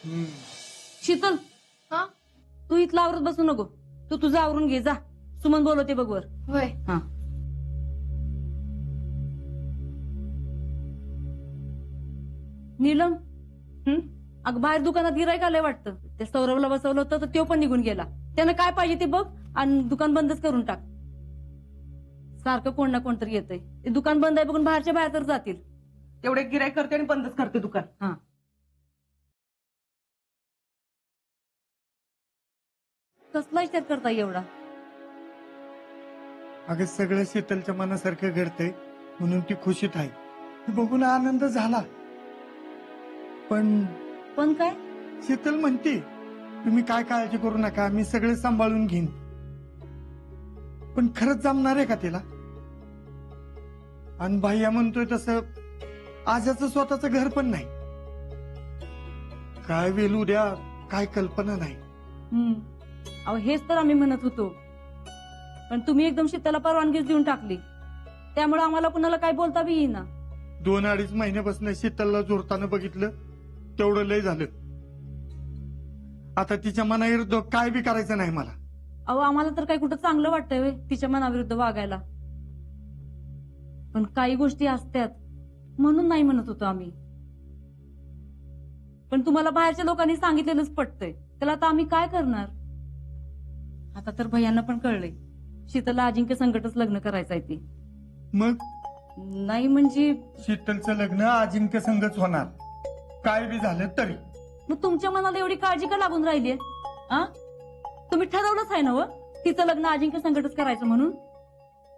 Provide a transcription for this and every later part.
शीतल, हा तू इथला आवरत बसू नको. तू तुझं आवरून घे जा. सुमन बोलवते बघ वर. होय. हा. नीलम, अगं बाहेर दुकानात गिराईक आलंय वाटतं. त्या सौरभला बसवलं होतं तर तो पण निघून गेला. त्यानं काय पाहिजे ते बघ आणि दुकान बंदच करून टाक. सारखं कोण ना कोणतरी येतंय. ते दुकान बंद आहे बघून बाहेरच्या बाहेर तर जातील. तेवढे गिराईक करते आणि बंदच करते दुकान. हा. कसला विचार करताय एवढा? अगं सगळं शीतलच्या मनासारखं घडतंय म्हणून ती खुशीत आहे. हे बघून आनंद झाला. पण काय? शीतल म्हणते तुम्ही काय काळजी करू नका, मी सगळं सांभाळून घेईन. पण खरंच जमणार आहे का तिला? आणि भैया म्हणतोय तसं आजाचं स्वतःचं घर पण नाही. काय वेल उद्या काय कल्पना नाही. अहो हेच तर आम्ही म्हणत होतो. पण तुम्ही एकदम शीतलला परवानगीच देऊन टाकली. त्यामुळे आम्हाला कुणाला काय बोलता बी येईना. 2-2.5 महिन्यापासून शीतलला जोडताना बघितलं तेवढं लय झालं. आता तिच्या मनाविरुद्ध काय बी करायचं नाही मला. अहो आम्हाला तर काही कुठं चांगलं वाटतंय व्हय तिच्या मनाविरुद्ध वागायला. पण काही गोष्टी असतात म्हणून नाही म्हणत होतो आम्ही. पण तुम्हाला बाहेरच्या लोकांनी सांगितलेलंच पटतंय. त्याला आता आम्ही काय करणार? आता तर भैयांना पण कळलंय शीतलला अजिंक्य संकटच लग्न करायचंय ते. मग नाही म्हणजे शीतलचं लग्न अजिंक्य संघच होणार काय बी झालं तरी. मग तुमच्या मनाला एवढी काळजी का लागून राहिलीये? तुम्ही ठरवलंच आहे ना व तिचं लग्न अजिंक्य संकटच करायचं म्हणून.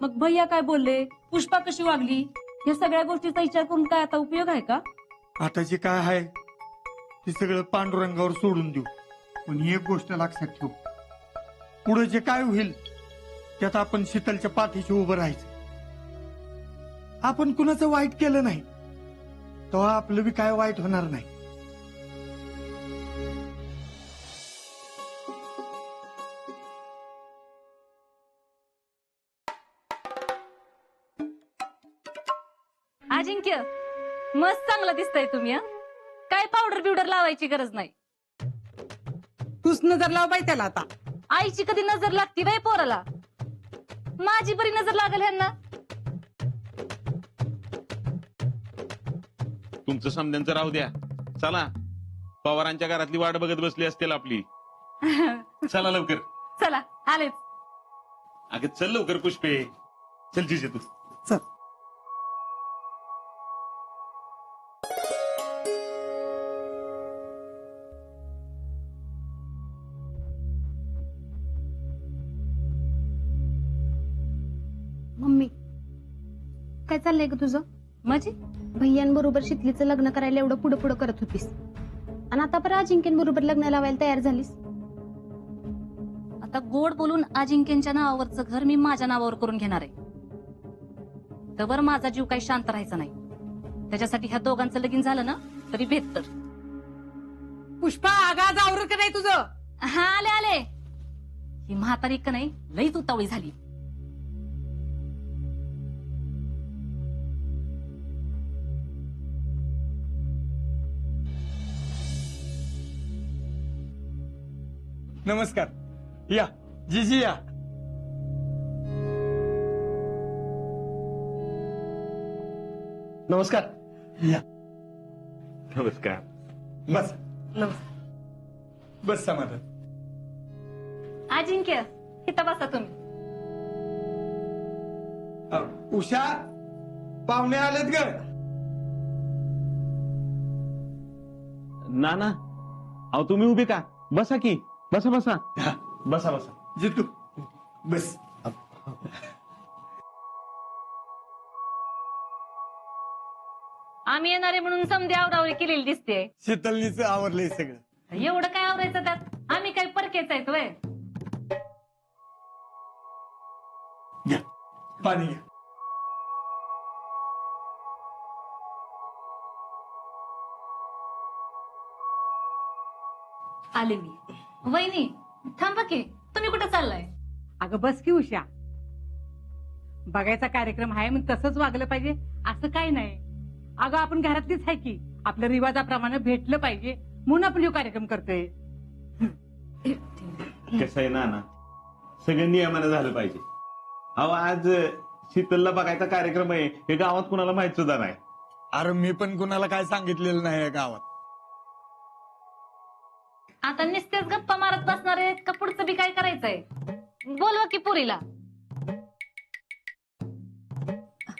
मग भैया काय बोलले, पुष्पा कशी वागली, या सगळ्या गोष्टीचा विचार करून काय आता उपयोग आहे का? आता जे काय आहे ते सगळं पांडुरंगावर सोडून देऊ. पण एक गोष्ट लक्षात ठेव, पुढे जे काय होईल त्यात आपण शीतलच्या पाठीशी उभं राहायचं. आपण कुणाचं वाईट केलं नाही तेव्हा आपलं बी काय वाईट होणार नाही. अजिंक्य मस्त चांगलं दिसतंय तुम्ही. काय पावडर बिवडर लावायची गरज नाही. तूच नजर लाव बाई त्याला. आता आईची कधी नजर लागती बाई पोराला? माझी बरी नजर लागल ह्यांना. तुमचं समद्यांचं राहू द्या. चला, पवारांच्या घरातली वाट बघत बसली असतील आपली. चला लवकर. चला आलेच. अगं चल लवकर पुष्पे. चल जिजे तू. चल. मम्मी काय चाललंय ग तुझं? माझी भैयांबरोबर शितलीचं लग्न करायला एवढं पुढं पुढं करत होतीस आणि आता परत अजिंक्यबरोबर लग्न लावायला तयार झालीस. आता गोड बोलून अजिंक्यच्या नावावरचं घर मी माझ्या नावावर करून घेणार आहे. तवर माझा जीव काही शांत राहायचा नाही. त्याच्यासाठी ह्या दोघांचं लगीन झालं ना तरी बेहतर. पुष्पा आगाज आवरत का नाही तुझं? हा आले आले. ही म्हातारी का नाही लईच उतावळी झाली. नमस्कार. या जीजी या. नमस्कार. या नमस्कार. बस बस समाधान. अजिंक्य इथं बसा तुम्ही. उषा पाहुणे आलेत ग. ना अहो तुम्ही उभी का? बसा की. बसा बसा. बसा बसा. जितू बस. आम्ही येणारे म्हणून समधी आवरावरी केलेली दिसते. शीतलनीच आवरलंय सगळं. एवढं काय आवरायचं त्यात? आम्ही काय परकेच आहेत वय? घ्या पाणी घ्या. आले मी. वहिनी थांबा की. तुम्ही कुठे चाललाय? अगं बस की उषा. बघायचा कार्यक्रम आहे मग तसंच वागलं पाहिजे असं काही नाही. अगं आपण घरातलीच आहे की. आपल्या रिवाजाप्रमाणे भेटलं पाहिजे म्हणून आपण ह्यो कार्यक्रम करतोय. कसं आहे ना सगळं नियमानं झालं पाहिजे. अहो आज शीतलला बघायचा कार्यक्रम आहे हे गावात कुणाला माहित सुद्धा नाही. अरे मी पण कुणाला काय सांगितलेलं नाही या गावात. आता नुसतेच गप्पा मारत बसणार आहेत का पुढचं बी काय करायचंय? बोलवा की पुरीला.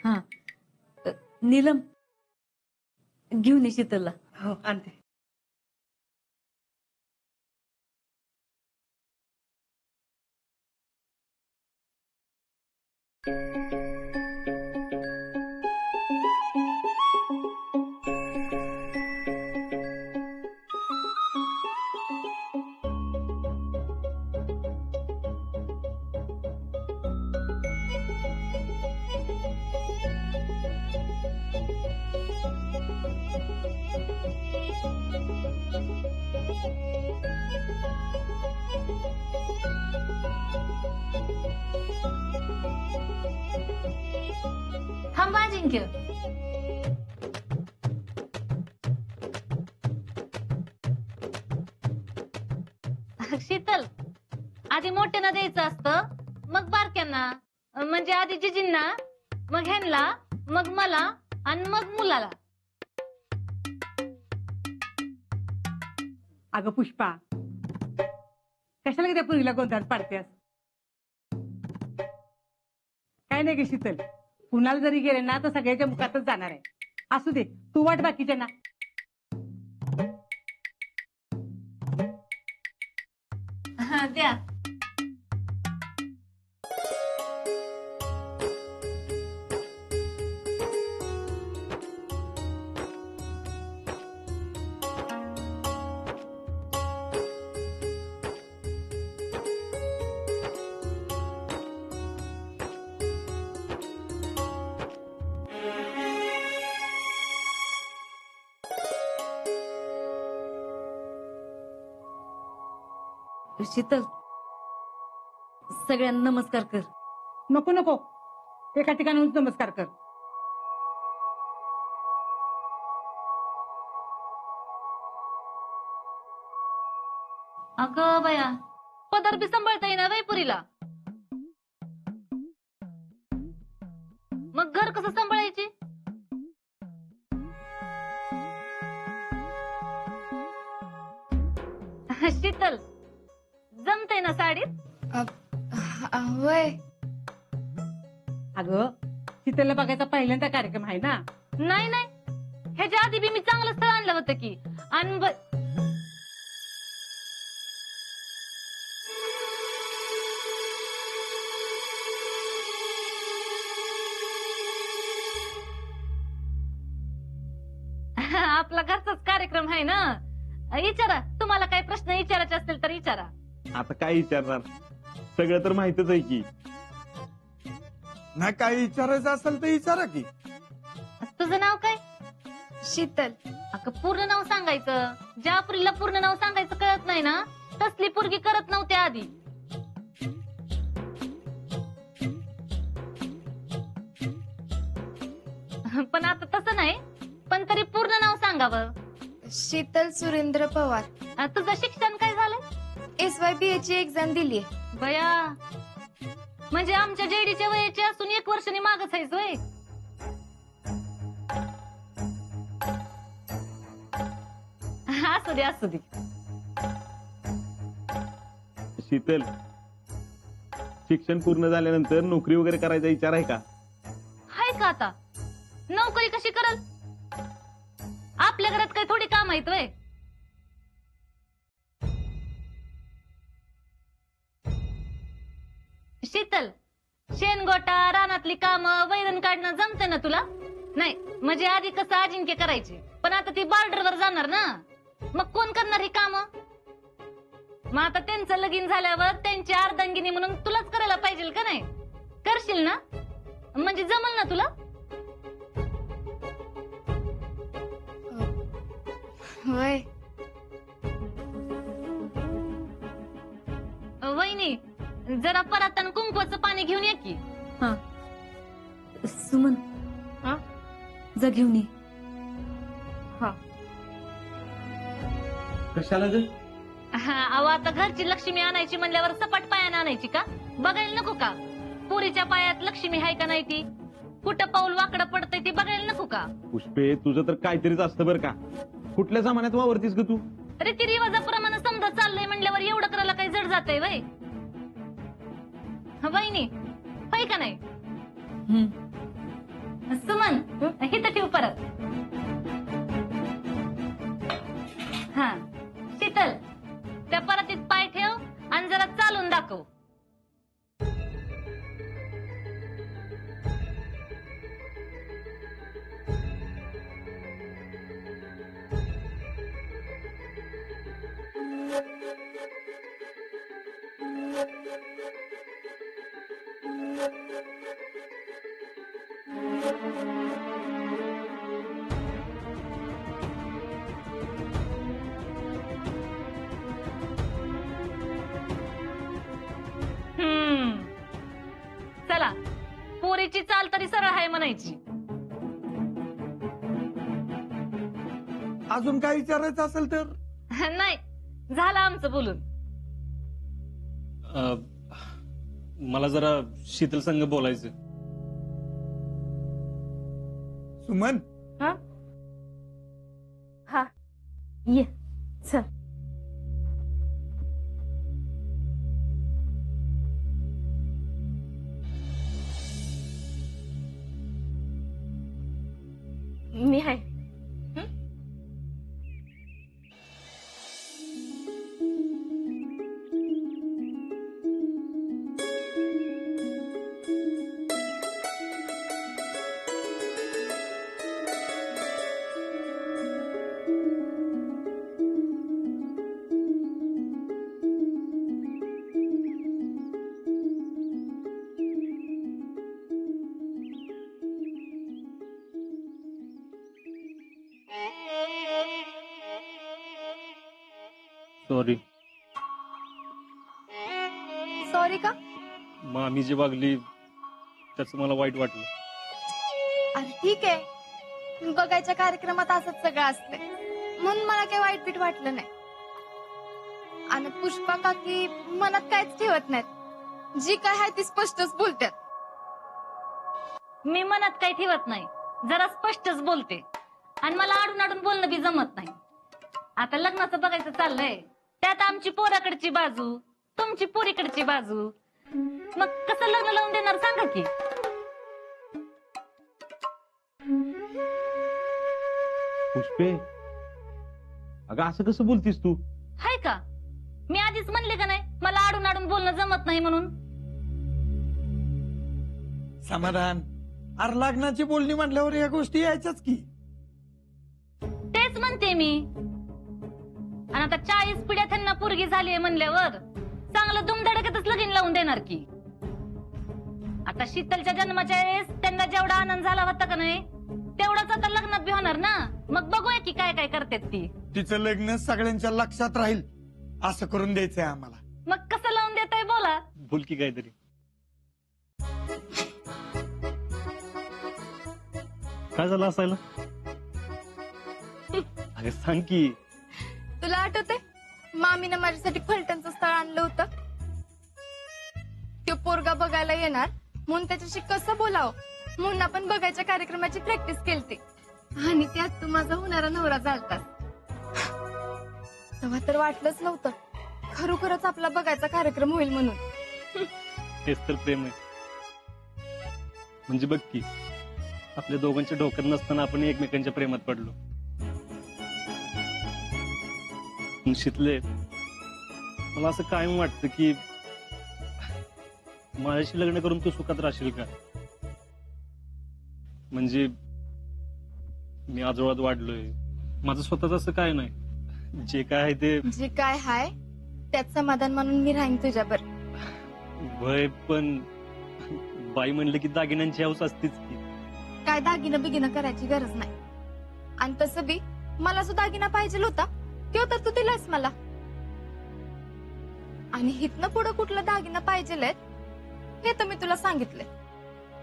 हा नीलम घेऊन ये शीतलला. हो आणते. थांबा अजिंक्य. शीतल आधी मोठ्यांना द्यायचं असतं मग बारक्यांना, म्हणजे आधी जिजींना मग ह्यांना मग मला आणि मग मुलाला. अगं पुष्पा कशाला त्या पुरीला गोंधळात पाडतेस? काय नाही गे शीतल, कुणाला जरी गेले ना तर सगळ्याच्या मुखातच जाणार आहे. असू दे तू वाट बाकीच्या ना. हा द्या. शीतल सगळ्यांना नमस्कार कर. नको नको एका ठिकाणी नमस्कार कर. अगं बया पदर बी सांभाळता येईना बाई पुरीला. मग घर कसं सांभाळायची? शीतल जमते ना साडीत? वय अगं शीतलला बघायचा पहिल्यांदा कार्यक्रम आहे ना. नाही नाही ह्याच्या आधी बी मी चांगलं स्थळ आणलं होतं की. आणि आपला घरचाच कार्यक्रम आहे ना. विचारा तुम्हाला काही प्रश्न विचारायचे असतील तर विचारा. आता काय विचारणार सगळं तर माहितच आहे की. नाही काही विचारायचं असेल तर विचारा की. तुझं नाव काय? शीतल. अगं पूर्ण नाव सांगायचं. ज्या पुरीला पूर्ण नाव सांगायचं कळत नाही ना तसली पोरगी करत नव्हती आधी. पण आता तसं नाही. पण तरी पूर्ण नाव सांगावं. शीतल सुरेंद्र पवार. तुझं शिक्षण काय झालंय? SYBA ची एक्झाम दिली. बया म्हणजे आमच्या जेडीच्या वयाची असून 1 वर्षांनी मागच आहेस वय. असू दे असू दे. शीतल शिक्षण पूर्ण झाल्यानंतर नोकरी वगैरे करायचा विचार आहे का? हाय का आता? नोकरी कशी करल? आपल्या घरात काही थोडी काम आहेत वय. शीतल शेणगोटा रानातली कामं वैरण काढणं जमते ना तुला? नाही म्हणजे आधी कसं अजिंक्य करायचे पण आता ती बॉर्डरवर जाणार ना. मग कोण करणार ही कामं? मग आता त्यांचं लगीन झाल्यावर त्यांची अर्धांगिनी म्हणून तुलाच करायला पाहिजे का नाही? करशील ना? म्हणजे जमल ना तुला? होय. वहिनी जरा परत कुंकवाचं पाणी घेऊन ये की. हा सुमन हा? जा घेऊन ये. हा कशाला ग? अहो आता घरची लक्ष्मी आणायची म्हणल्यावर सपाट पायानं आणायची का? बघायला नको का पुरीच्या पायात लक्ष्मी आहे का नाही ती? कुठं पाऊल वाकडं पडतंय ती बघायला नको का? पुष्पे तुझं तर काहीतरीच असतं बरं का. कुठल्या सामान्यात वावरतीस ग तू? रीतिरिवाजाप्रमाणे समजा चाललंय म्हणल्यावर एवढं करायला काही जड जातंय वय? वहिनी होय का नाही? सुमन हिथं ठेव परत. हा शीतल त्या परातीत पाय ठेव आणि जरा चालून दाखव. चला पोरीची चाल तरी सरळ आहे म्हणायची. अजून काय विचारायचं असेल तर? नाही झालं आमचं बोलून. मला जरा शीतल संघ बोलायचं. सुमन ये चल. मी आहे. सॉरी. सॉरी का? मामी जी वागली त्याचं मला वाईट वाटलं. अरे ठीक आहे, बघायच्या कार्यक्रमात असंच सगळं असते म्हणून मला काही वाईट पीठ वाटलं नाही. आणि पुष्पा काकी मनात काहीच ठेवत नाहीत, जी काय आहे ती स्पष्टच बोलतात. मी मनात काही ठेवत नाही, जरा स्पष्टच बोलते आणि मला आडून आडून बोलणं बी जमत नाही. आता लग्नाचं बघायचं चाललंय, त्यात आमची पोराकडची बाजू तुमची पोरीकडची बाजू, मग कसं लग्न लावून देणार सांगा की. पुष्पे अगं असं कसं बोलतीस तू? हाय का? मी आधीच म्हणले का नाही मला आडून आडून बोलणं जमत नाही म्हणून. समाधान. अरे लग्नाची बोलणी म्हटल्यावर या गोष्टी यायच्याच की. तेच म्हणते मी. आणि आता 40 पिढ्या त्यांना पोरगी झालीये म्हणल्यावर चांगलं दुमधडकतच लगीन लावून देणार की. आता शीतलच्या जन्माच्या वेळेस त्यांना जेवढा आनंद झाला होता का नाही तेवढाच आता लग्नात बी होणार ना. मग बघूया की काय काय करतात ती. तिचं लग्न सगळ्यांच्या लक्षात राहील असं करून द्यायचंय आम्हाला. मग कसं लावून देताय बोला. बोल की काहीतरी. काय झालं असायला? अरे सांग की. तुला आठवतंय मामीनं माझ्यासाठी फलटणचं स्थळ आणलं होतं? तो पोरगा बघायला येणार म्हणून त्याच्याशी कसं बोलावं म्हणून आपण बघायच्या कार्यक्रमाची प्रॅक्टिस केलती आणि त्यात तू माझा होणारा नवरा झालता. तेव्हा तर वाटलंच नव्हतं खरोखरच आपला बघायचा कार्यक्रम होईल म्हणून. हेच तर प्रेम आहे. म्हणजे बघ की आपल्या दोघांच्या डोक्यात नसताना आपण एकमेकांच्या प्रेमात पडलो. शितले मला असं कायम वाटतं की माझ्याशी लग्न करून तू सुखात राहशील का. म्हणजे मी आजोळात वाढलोय, माझं स्वतःच असं काय नाही. जे काय आहे ते जे काय हाय त्यात समाधान म्हणून मी राहीन तुझ्यावर. भय पण बाई म्हणलं की दागिन्यांची हौस असतेच की. काय दागिनं बिगिनं करायची गरज नाही. आणि तसं बी मला जो दागिना पाहिजे होता तो तर तू दिलास मला. आणि हितनं पुढं कुठला दागिना पाहिजे हे तर मी तुला सांगितलंय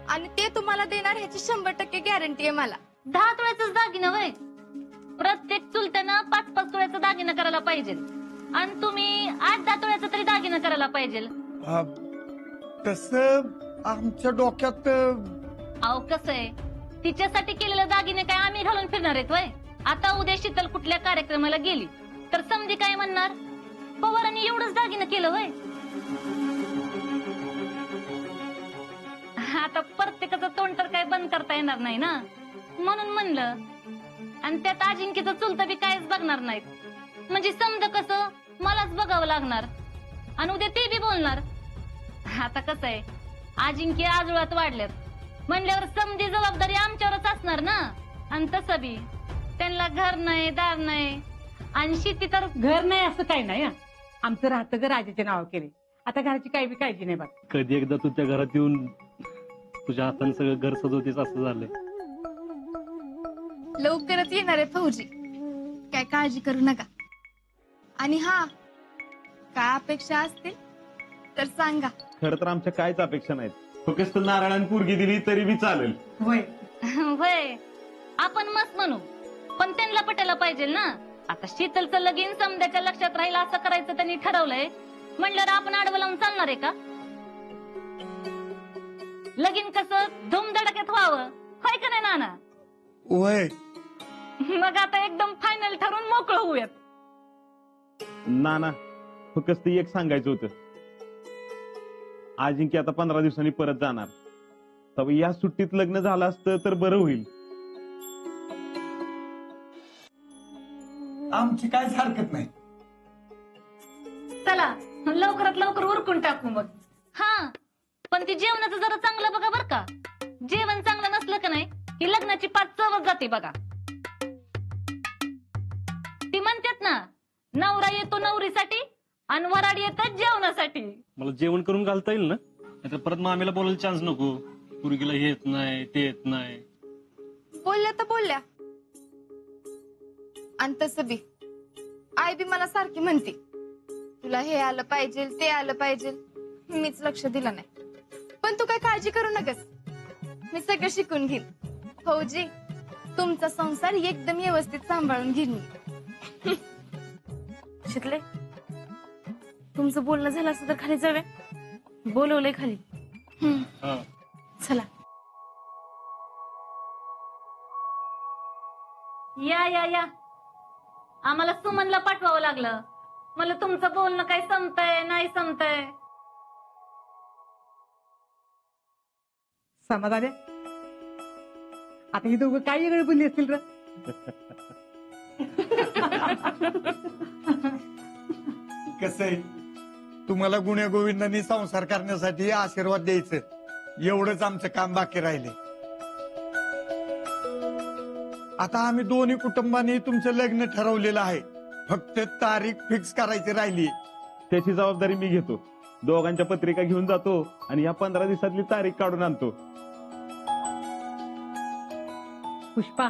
आणि ते तुम्हाला देणार ह्याची 100% गॅरंटी आहे मला. 10 तोळ्याचाच दागिना वय प्रत्येक चुलत्यानं 5-5 तोळ्याचा दागिना करायला पाहिजे आणि तुम्ही 8-10 तोळ्याचा तरी दागिना करायला पाहिजे. तसं आमच्या डोक्यात अहो कसं आहे, तिच्यासाठी केलेले दागिने काय आम्ही घालून फिरणार आहेत वय? आता उद्या शीतल कुठल्या कार्यक्रमाला गेली तर समधी काय म्हणणार, पवारांनी एवढंच दागिनं केलं वय? आता प्रत्येकाचं तोंड तर काय बंद करता येणार नाही ना, म्हणून म्हणलं. आणि त्यात अजिंक्यचं चुलतं बी काहीच बघणार नाहीत, म्हणजे समजा कसं मलाच बघावं लागणार आणि उद्या ते बी बोलणार. आता कसं आहे, अजिंक्य आजोळात वाढल्यात म्हणल्यावर समधी जबाबदारी आमच्यावरच असणार ना. आणि तसं बी त्यांना घर नाही, दार नाही आणि शेती तर. घर नाही असं काही नाही. आमचं राहतं घर राजाच्या नाव केले. आता घराची काही बी काळजी नाही बघ. कधी एकदा तू त्या घरात येऊन तुझ्या हाताने सगळं घर सजवतेस असं झालंय. लवकरच येणार आहे फौजी, काय काळजी करू नका. आणि हा, काय अपेक्षा असतील तर सांगा. खरं तर आमच्या काहीच अपेक्षा नाहीत, फक्त नारळाने पोरगी दिली तरी बी चालेल. होय होय, आपण मस्त म्हणू, पण त्यांना पटायला पाहिजे ना. आता शीतलचं लगीन समध्याच्या लक्षात राहील असं करायचं त्यांनी ठरवलंय म्हणल्यावर आपण आडवं लावून चालणार आहे का? लगीन कसं धूमधडक्यात व्हावं, होय का नाही नाना? वय मग आता एकदम फायनल ठरून मोकळं होऊयात. नाना, फक्त एक सांगायचं होतं, अजिंक्य आता 15 दिवसांनी परत जाणार, तर या सुट्टीत लग्न झालं असतं तर बरं होईल. आमची काहीच हरकत नाही. चला लवकरात लवकर उरकून टाकू मग. हा, पण ती जेवणाचं जरा चांगलं बघा बर का. जेवण चांगलं नसलं का नाही ही लग्नाची 5 चवच जाते बघा. ती म्हणतात ना, नवरा येतो नवरीसाठी आणि वराड येतात जेवणासाठी. मला जेवण करून घालता येईल ना? नाहीतर परत मामीला बोलायला चान्स नको, पोरगीला हे येत नाही ते येत नाही. बोलल्या तर बोलल्या. आणि तसं बी आई बी मला सारखी म्हणते, तुला हे आलं पाहिजे ते आलं पाहिजे. मीच लक्ष दिलं नाही. पण तू काय काळजी करू नकस, मी सगळं शिकून घेईन. फौजी, तुमचा संसार एकदम व्यवस्थित सांभाळून घेईन मी. शितले, तुमचं बोलणं झालं असं तर खाली जाऊया. बोलवलंय खाली. हा. चला. या या या, आम्हाला सुमनला पाठवावं लागलं. मला तुमचं बोलणं काय संपतंय नाही संपतंय. समाधान आहे. आता ही दोघं काय वेगळी बोलली असतील र. कसं आहे, तुम्हाला गुण्या गोविंदांनी संसार करण्यासाठी आशीर्वाद द्यायचं, एवढंच आमचं काम बाकी राहिले. आता आम्ही दोन्ही कुटुंबांनी तुमचं लग्न ठरवलेलं आहे, फक्त तारीख फिक्स करायची राहिली. त्याची जबाबदारी मी घेतो. दोघांच्या पत्रिका घेऊन जातो आणि या 15 दिवसातली तारीख काढून आणतो. पुष्पा,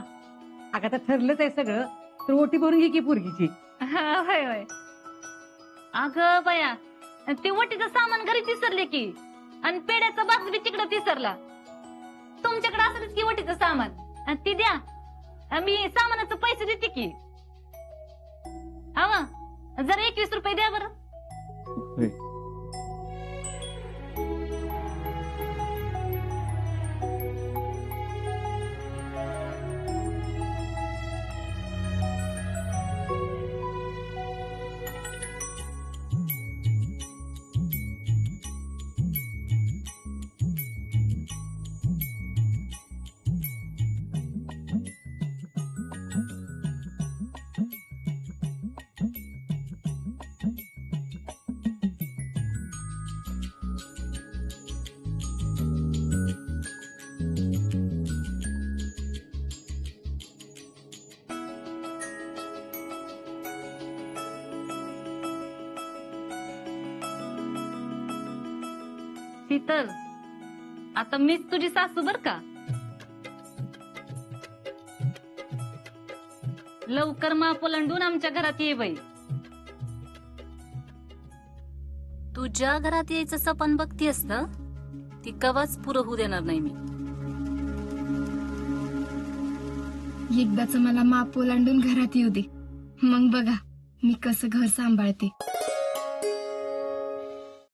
अगं आता ठरलंच आहे सगळं, तर ओटी भरून घे की पोरगीची. होय होय. अगं बया, ते वटीचं सामान घरी विसरले की, आणि पेड्याचा बाक्स बी तिकडे विसरला. तुमच्याकडे असेलच की वटीचं सामान, आणि ती द्या, मी सामानाचे पैसे देते की. हवा जरा 21 रुपये द्या बरं. होय. शीतल, आता मीच तुझी सासू बर का. लवकर माप ओलांडून आमच्या घरात ये बाई. तुझ्या घरात यायचं सपन बघतीयस ना, ती कवाच पुरं होऊ देणार नाही मी. एकदाच मला माप ओलांडून घरात येऊ दे, मग बघा मी कसं घर सांभाळते.